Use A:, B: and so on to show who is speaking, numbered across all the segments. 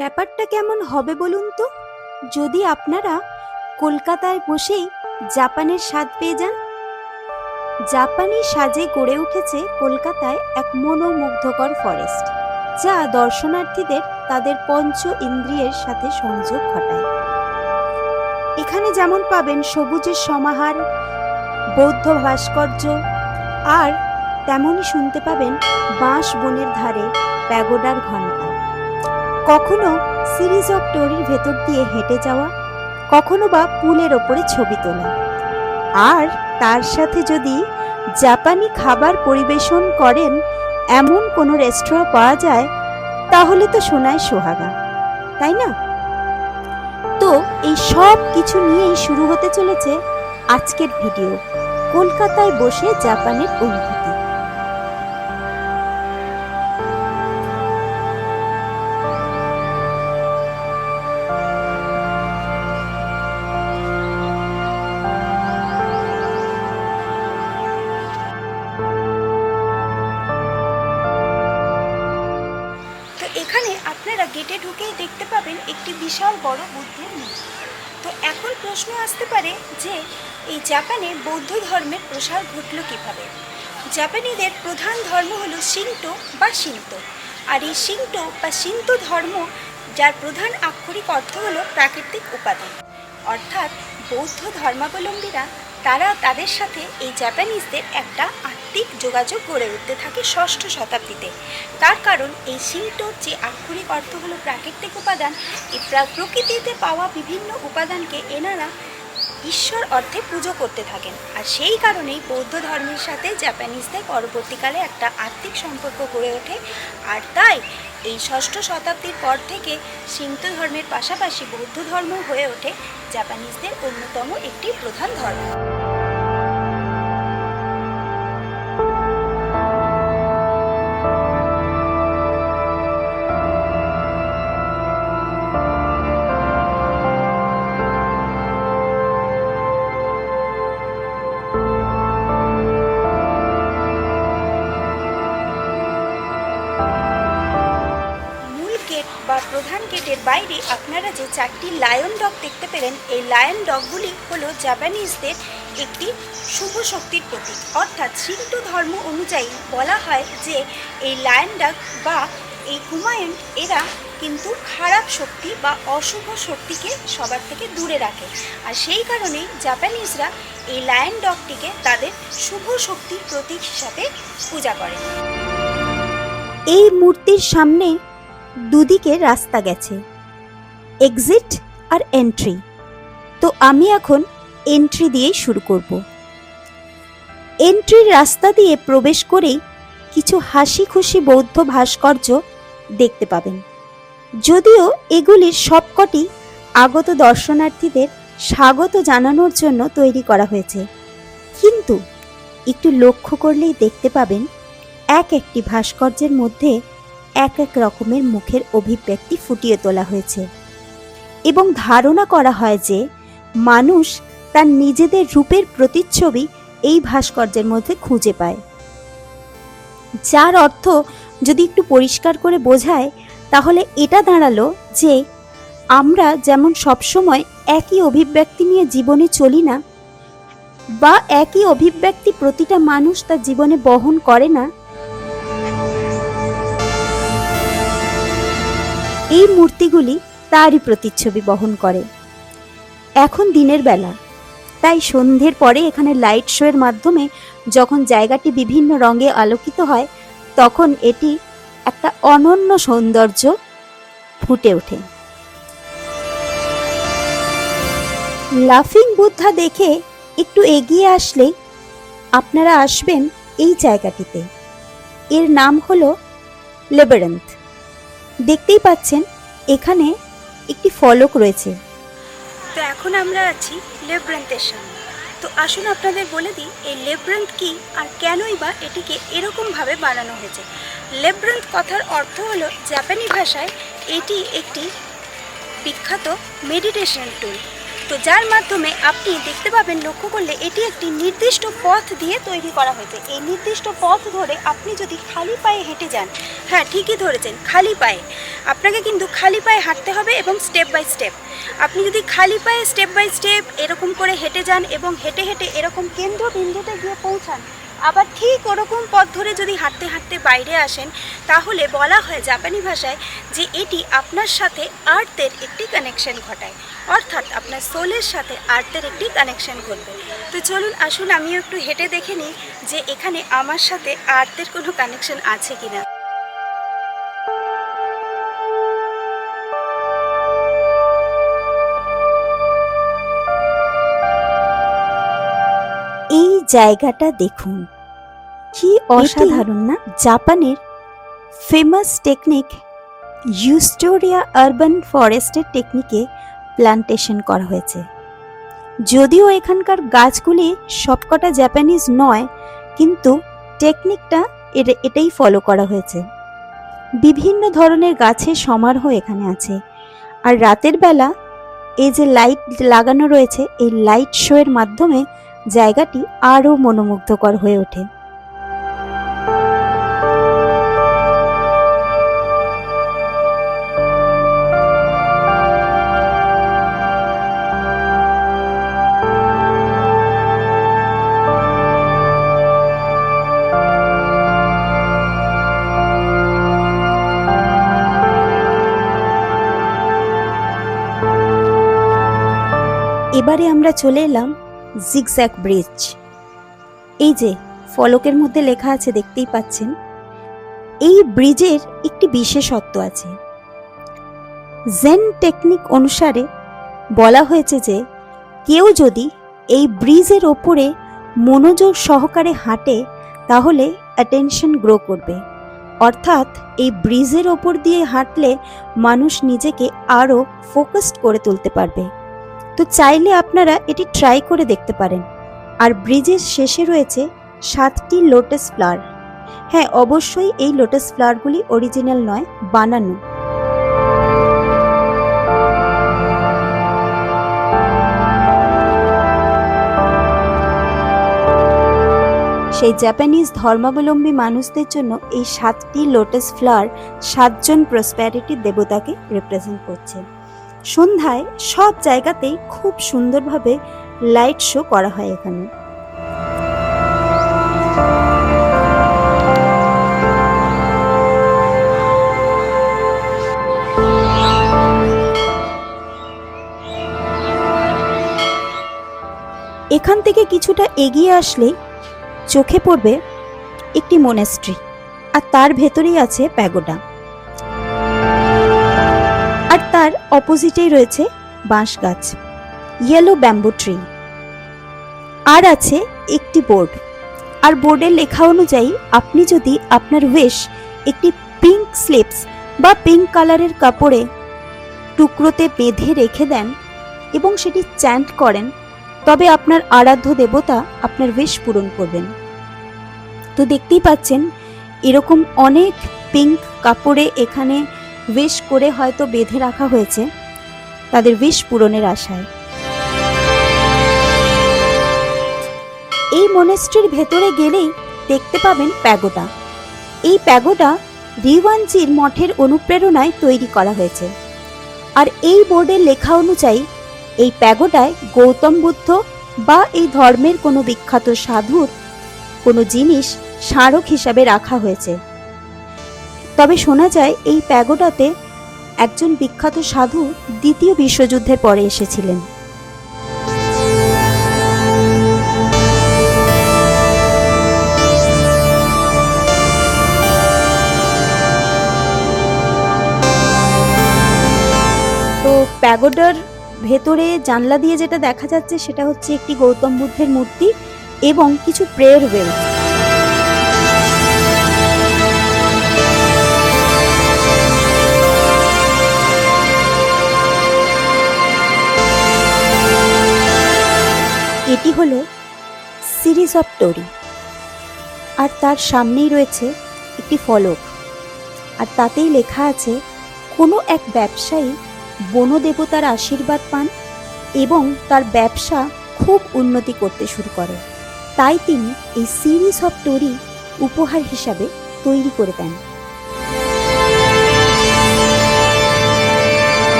A: ব্যাপারটা কেমন হবে বলুন তো, যদি আপনারা কলকাতায় বসেই জাপানের স্বাদ পেয়ে যান। জাপানি সাজে গড়ে উঠেছে কলকাতায় এক মনোমুগ্ধকর ফরেস্ট, যা দর্শনার্থীদের তাদের পঞ্চ ইন্দ্রিয়ের সাথে সংযোগ ঘটায়। এখানে যেমন পাবেন সবুজের সমাহার, বৌদ্ধ ভাস্কর্য, আর তেমনই শুনতে পাবেন বাঁশ বনের ধারে প্যাগোডার ঘণ্টা। কখনো সিরিজ অফ টোরির ভেতর দিয়ে হেঁটে যাওয়া, কখনো বা পুলের ওপরে ছবি তোলা। আর তার সাথে যদি জাপানি খাবার পরিবেশন করেন এমন কোনো রেস্তোরাঁ পাওয়া যায়, তাহলে তো সোনায় সোহাগা, তাই না? তো এই সব কিছু নিয়েই শুরু হতে চলেছে আজকের ভিডিও, কলকাতায় বসে জাপানের অনুভূতি। তো এখানে আপনারা গেটে ঢুকেই দেখতে পাবেন একটি বিশাল বড় বুদ্ধের মূর্তি। তো এখন প্রশ্ন আসতে পারে যে এই জাপানে বৌদ্ধ ধর্মের প্রসার ঘটল কিভাবে? জাপানিদের প্রধান ধর্ম হলো শিন্টো বা শিন্তো। আর এই শিন্টো বা শিন্তো ধর্ম, যার প্রধান আক্ষরিক অর্থ হলো প্রাকৃতিক উপাদান, অর্থাৎ বৌদ্ধ ধর্মাবলম্বীরা তারা তাদের সাথে এই জাপানিজদের একটা আত্মিক যোগাযোগ গড়ে উঠতে থাকে ষষ্ঠ শতাব্দীতে। তার কারণ এই শিন্টোর যে আক্ষরিক অর্থ হলো প্রাকৃতিক উপাদান, এই প্রকৃতিতে পাওয়া বিভিন্ন উপাদানকে এনারা ঈশ্বর অর্থে পুজো করতে থাকেন। আর সেই কারণেই বৌদ্ধ ধর্মের সাথে জাপানিজদের পরবর্তীকালে একটা আত্মিক সম্পর্ক গড়ে ওঠে। আর তাই এই ষষ্ঠ শতাব্দীর পর থেকে শিন্তো ধর্মের পাশাপাশি বৌদ্ধ ধর্ম হয়ে ওঠে জাপানিজদের অন্যতম একটি প্রধান ধর্ম। বা প্রধান গেটের বাইরে আপনারা যে চারটি লায়ন ডগ দেখতে পেলেন, এই লায়ন ডগগুলি হলো জাপানিজদের একটি শুভ শক্তির প্রতীক। অর্থাৎ শিন্তো ধর্ম অনুযায়ী বলা হয় যে এই লায়ন ডগ বা এই কুমায়ুন এরা কিন্তু খারাপ শক্তি বা অশুভ শক্তিকে সবার থেকে দূরে রাখে। আর সেই কারণেই জাপানিজরা এই লায়ন ডগটিকে তাদের শুভ শক্তির প্রতীক হিসাবে পূজা করে। এই মূর্তির সামনে দুদিকে রাস্তা গেছে, এক্সিট আর এন্ট্রি। তো আমি এখন এন্ট্রি দিয়েই শুরু করব। এন্ট্রির রাস্তা দিয়ে প্রবেশ করেই কিছু হাসি খুশি বৌদ্ধ ভাস্কর্য দেখতে পাবেন, যদিও এগুলির সবকটি আগত দর্শনার্থীদের স্বাগত জানানোর জন্য তৈরি করা হয়েছে। কিন্তু একটু লক্ষ্য করলেই দেখতে পাবেন এক একটি ভাস্কর্যের মধ্যে এক এক রকমের মুখের অভিব্যক্তি ফুটিয়ে তোলা হয়েছে, এবং ধারণা করা হয় যে মানুষ তার নিজেদের রূপের প্রতিচ্ছবি এই ভাস্কর্যের মধ্যে খুঁজে পায়। যার অর্থ যদি একটু পরিষ্কার করে বোঝায়, তাহলে এটা দাঁড়ালো যে আমরা যেমন সবসময় একই অভিব্যক্তি নিয়ে জীবনে চলি না, বা একই অভিব্যক্তি প্রতিটা মানুষ তার জীবনে বহন করে না, এই মূর্তিগুলি তারই প্রতিচ্ছবি বহন করে। এখন দিনের বেলা, তাই সন্ধ্যের পরে এখানে লাইট শোয়ের মাধ্যমে যখন জায়গাটি বিভিন্ন রঙে আলোকিত হয়, তখন এটি একটা অনন্য সৌন্দর্য ফুটে ওঠে। লাফিং বুদ্ধা দেখে একটু এগিয়ে আসলে আপনারা আসবেন এই জায়গাটিতে। এর নাম হলো লেবিরিন্থ। দেখতেই পাচ্ছেন এখানে একটি ফলক রয়েছে। তো এখন আমরা আছি লেবিরিন্থের সামনে। তো আসুন আপনাদের বলে দিই এই লেবিরিন্থ কি আর কেনই বা এটিকে এরকমভাবে বানানো হয়েছে। লেবিরিন্থ কথার অর্থ হলো জাপানি ভাষায় এটি একটি বিখ্যাত মেডিটেশন টুল। তো তো যার মাধ্যমে আপনি দেখতে পাবেন, লক্ষ্য করলে এটি একটি নির্দিষ্ট পথ দিয়ে তৈরি করা হয়েছে। এই নির্দিষ্ট পথ ধরে আপনি যদি খালি পায়ে হেঁটে যান, হ্যাঁ ঠিকই ধরেছেন, খালি পায়ে, আপনাকে কিন্তু খালি পায়ে হাঁটতে হবে এবং স্টেপ বাই স্টেপ। আপনি যদি খালি পায়ে স্টেপ বাই স্টেপ এরকম করে হেঁটে যান এবং হেঁটে হেঁটে এরকম কেন্দ্রবিন্দুতে গিয়ে পৌঁছান, আবার ঠিক ওরকম পথ ধরে যদি হাঁটতে হাঁটতে বাইরে আসেন, তাহলে বলা হয় জাপানি ভাষায় যে এটি আপনার সাথে আর্থের একটি কানেকশন ঘটায়, অর্থাৎ আপনার সোলের সাথে আর্থের একটি কানেকশন ঘটবে। তো চলুন আসুন আমিও একটু হেঁটে দেখে নিই যে এখানে আমার সাথে আর্থের কোনো কানেকশন আছে কিনা। এই জায়গাটা দেখুন, কি অসাধারণ না? জাপানের ফেমাস টেকনিক ইউস্টোরিয়া আরবান ফরেস্টের টেকনিকে প্লান্টেশন করা হয়েছে। যদিও এখানকার গাছগুলি সবকটা জাপানিজ নয়, কিন্তু টেকনিকটা এটাই ফলো করা হয়েছে। বিভিন্ন ধরনের গাছের সমারোহ এখানে আছে। আর রাতের বেলা এই যে লাইট লাগানো রয়েছে, এই লাইট শো এর মাধ্যমে জায়গাটি আরও মনোমুগ্ধকর হয়ে ওঠে। এবারে আমরা চলে এলাম জিগজ্যাগ ব্রিজ। এই যে ফলকের মধ্যে লেখা আছে দেখতেই পাচ্ছেন, এই ব্রিজের একটি বিশেষত্ব আছে। জেন টেকনিক অনুসারে বলা হয়েছে যে কেউ যদি এই ব্রিজের ওপরে মনোযোগ সহকারে হাঁটে তাহলে অ্যাটেনশন গ্রো করবে, অর্থাৎ এই ব্রিজের ওপর দিয়ে হাঁটলে মানুষ নিজেকে আরও ফোকাসড করে তুলতে পারবে। তো চাইলে আপনারা এটি ট্রাই করে দেখতে পারেন। আর ব্রিজের শেষে রয়েছে 7টি লোটাস ফ্লাওয়ার। হ্যাঁ, অবশ্যই এই লোটাস ফ্লাওয়ারগুলি অরিজিনাল নয়, বানানো। সেই জাপানিজ ধর্মাবলম্বী মানুষদের জন্য এই 7টি লোটাস ফ্লাওয়ার 7জন প্রসপ্যারিটির দেবতাকে রিপ্রেজেন্ট করছে। সন্ধ্যায় সব জায়গাতেই খুব সুন্দরভাবে লাইট শো করা হয় এখানে। এখান থেকে কিছুটা এগিয়ে আসলে চোখে পড়বে একটি মনেস্ট্রি, আর তার ভেতরেই আছে প্যাগোডা, আর তার অপোজিটেই রয়েছে বাঁশ গাছ, ইয়েলো ব্যাম্বু ট্রি। আর আছে একটি বোর্ড, আর বোর্ডের লেখা অনুযায়ী আপনি যদি আপনার উইশ একটি পিঙ্ক স্লিপস বা পিঙ্ক কালারের কাপড়ে টুকরোতে বেঁধে রেখে দেন এবং সেটি চ্যান্ট করেন, তবে আপনার আরাধ্য দেবতা আপনার উইশ পূরণ করবেন। তো দেখতেই পাচ্ছেন এরকম অনেক পিঙ্ক কাপড়ে এখানে উইশ করে হয়তো বেঁধে রাখা হয়েছে তাদের উইশ পূরণের আশায়। এই মনেস্ট্রির ভেতরে গেলেই দেখতে পাবেন প্যাগোডা। এই প্যাগোডা রিওয়ানজির মঠের অনুপ্রেরণায় তৈরি করা হয়েছে। আর এই বোর্ডের লেখা অনুযায়ী এই প্যাগোডায় গৌতম বুদ্ধ বা এই ধর্মের কোনো বিখ্যাত সাধুর কোনো জিনিস স্মারক হিসাবে রাখা হয়েছে। তবে শোনা যায় এই প্যাগোডাতে একজন বিখ্যাত সাধু দ্বিতীয় বিশ্বযুদ্ধের পরে এসেছিলেন। তো প্যাগোডার ভেতরে জানলা দিয়ে যেটা দেখা যাচ্ছে সেটা হচ্ছে একটি গৌতম বুদ্ধের মূর্তি এবং কিছু প্রেয়ার ওয়েল। এটি হলো সিরিজ অফ টোরি, আর তার সামনেই রয়েছে একটি ফলক, আর তাতেই লেখা আছে কোনো এক ব্যবসায়ী বনদেবতার আশীর্বাদ পান এবং তার ব্যবসা খুব উন্নতি করতে শুরু করে। তাই তিনি এই সিরিজ অফ টোরি উপহার হিসাবে তৈরি করে দেন।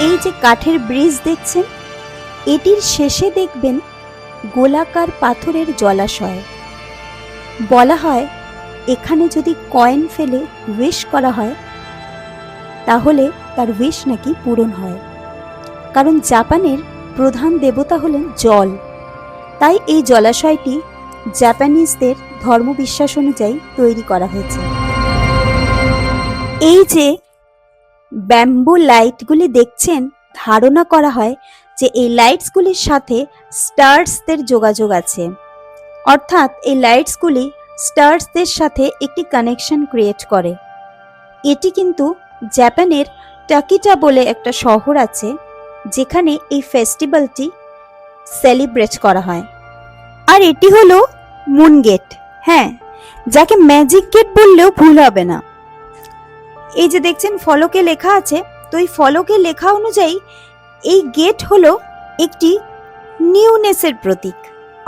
A: এই যে কাঠের ব্রিজ দেখছেন, এটির শেষে দেখবেন গোলাকার পাথরের জলাশয়। বলা হয় এখানে যদি কয়েন ফেলে উইশ করা হয় তাহলে তার উইশ নাকি পূরণ হয়, কারণ জাপানের প্রধান দেবতা হলেন জল। তাই এই জলাশয়টি জাপানিজদের ধর্মবিশ্বাস অনুযায়ী তৈরি করা হয়েছে। এই যে ব্যাম্বু লাইটগুলি দেখছেন, ধারণা করা হয় যে এই লাইটসগুলির সাথে স্টার্সদের যোগাযোগ আছে, অর্থাৎ এই লাইটসগুলি স্টার্সদের সাথে একটি কানেকশন ক্রিয়েট করে। এটি কিন্তু জাপানের টাকিটা বলে একটা শহর আছে, যেখানে এই ফেস্টিভ্যালটি সেলিব্রেট করা হয়। আর এটি হলো মুন গেট, হ্যাঁ, যাকে ম্যাজিক গেট বললেও ভুল হবে না। এই যে দেখছেন ফলকে লেখা আছে, তো এই ফলকে লেখা অনুযায়ী এই গেট হলো একটি নিউনেসের প্রতীক,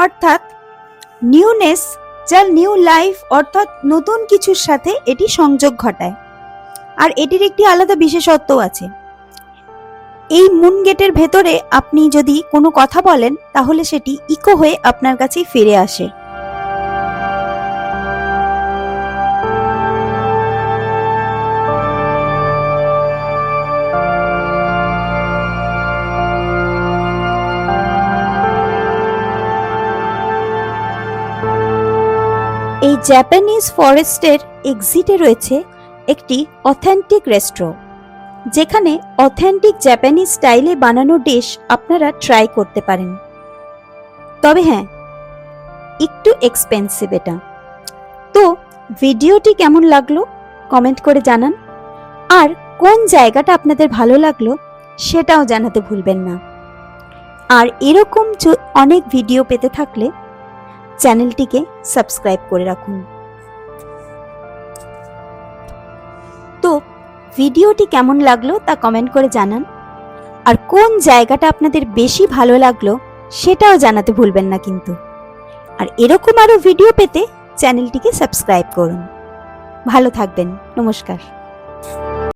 A: অর্থাৎ নিউনেস, যার নিউ লাইফ, অর্থাৎ নতুন কিছুর সাথে এটি সংযোগ ঘটায়। আর এটির একটি আলাদা বিশেষত্ব আছে। এই মুন গেটের ভেতরে আপনি যদি কোনো কথা বলেন তাহলে সেটি ইকো হয়ে আপনার কাছেই ফিরে আসে। এই জাপানিজ ফরেস্টের এক্সিটে রয়েছে একটি অথেন্টিক রেস্টুরেন্ট, যেখানে অথেন্টিক জাপানিজ স্টাইলে বানানো ডিশ আপনারা ট্রাই করতে পারেন। তবে হ্যাঁ, একটু এক্সপেন্সিভ এটা। তো ভিডিওটি কেমন লাগলো কমেন্ট করে জানান, আর কোন জায়গাটা আপনাদের ভালো লাগলো সেটাও জানাতে ভুলবেন না। আর এরকম অনেক ভিডিও পেতে থাকলে চ্যানেলটিকে সাবস্ক্রাইব করে রাখুন। তো ভিডিওটি কেমন লাগলো তা কমেন্ট করে জানান, আর কোন জায়গাটা আপনাদের বেশি ভালো লাগলো সেটাও জানাতে ভুলবেন না কিন্তু। আর এরকম আরো ভিডিও পেতে চ্যানেলটিকে সাবস্ক্রাইব করুন। ভালো থাকবেন, নমস্কার।